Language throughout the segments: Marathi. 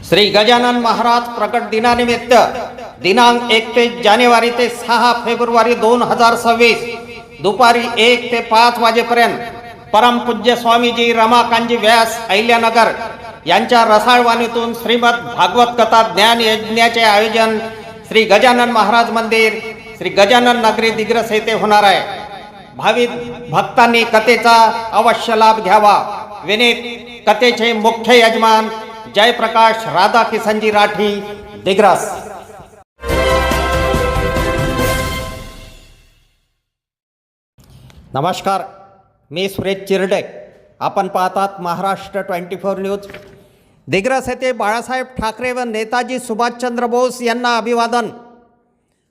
श्री गजानन महाराज प्रकट दिनानिमित्त दिनांक 31 जानेवारी ते 6 फेब्रुवारी 2026 दुपारी 1 ते 5 वाजेपर्यंत परमपूज्य स्वामीजी रमाकांतजी व्यास अहिल्यानगर यांच्या रसाळवाणीतून श्रीमद भागवत कथा ज्ञान यज्ञाचे आयोजन श्री गजानन महाराज मंदिर श्री गजानन नगरी दिग्रस येथे होणार आहे। भाविक भक्तांनी कथेचा अवश्य लाभ घ्यावा। विनीत कथेचे मुख्य यजमान जयप्रकाश राधा किसनजी राठी दिग्रस। नमस्कार, मी सुरेश चिरडे। आपण पाहतात महाराष्ट्र 24 न्यूज। दिग्रस येथे बाळासाहेब ठाकरे व नेताजी सुभाषचंद्र बोस यांना अभिवादन।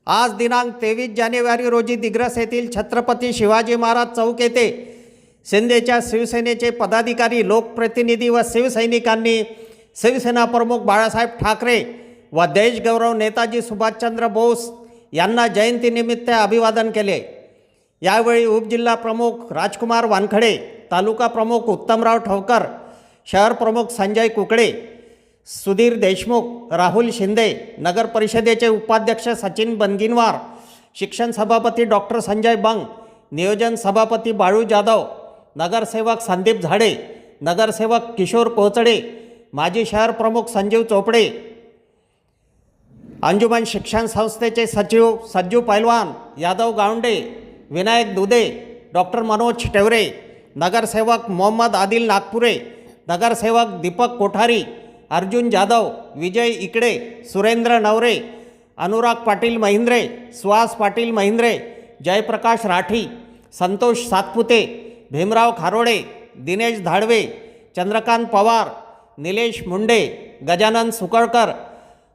आज दिनांक 23 जानेवारी रोजी दिग्रस येथील छत्रपती शिवाजी महाराज चौक येथे शिंदेच्या शिवसेनेचे पदाधिकारी, लोकप्रतिनिधी व शिवसैनिकांनी शिवसेना प्रमुख बाळासाहेब ठाकरे व देशगौरव नेताजी सुभाषचंद्र बोस यांना जयंतीनिमित्त अभिवादन केले। यावेळी उपजिल्हा प्रमुख राजकुमार वानखडे, तालुका प्रमुख उत्तमराव ठवकर, शहर प्रमुख संजय कुकडे, सुधीर देशमुख, राहुल शिंदे, नगर परिषदेचे उपाध्यक्ष सचिन बनगिनवार, शिक्षण सभापती डॉक्टर संजय बंग, नियोजन सभापती बाळू जाधव, नगरसेवक संदीप झाडे, नगरसेवक किशोर कोचडे, माजी शहर प्रमुख संजीव चोपडे, अंजुमन शिक्षण संस्थेचे सचिव सज्जू पैलवान, यादव गावंडे, विनायक दुधे, डॉक्टर मनोज टेवरे, नगरसेवक मोहम्मद आदिल नागपुरे, नगरसेवक दीपक कोठारी, अर्जुन जाधव, विजय इकडे, सुरेंद्र नवरे, अनुराग पाटील महिंद्रे, सुहास पाटील महिंद्रे, जयप्रकाश राठी, संतोष सातपुते, भीमराव खारोडे, दिनेश धाडवे, चंद्रकांत पवार, निलेश मुंडे, गजानन सुकळकर,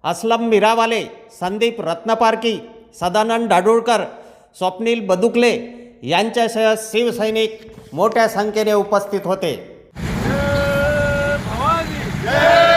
असलम मिरावाले, संदीप रत्नपारकी, सदानंद डाडुळकर, स्वप्नील बदुकले यांच्यासह शिवसैनिक मोठ्या संख्येने उपस्थित होते। जय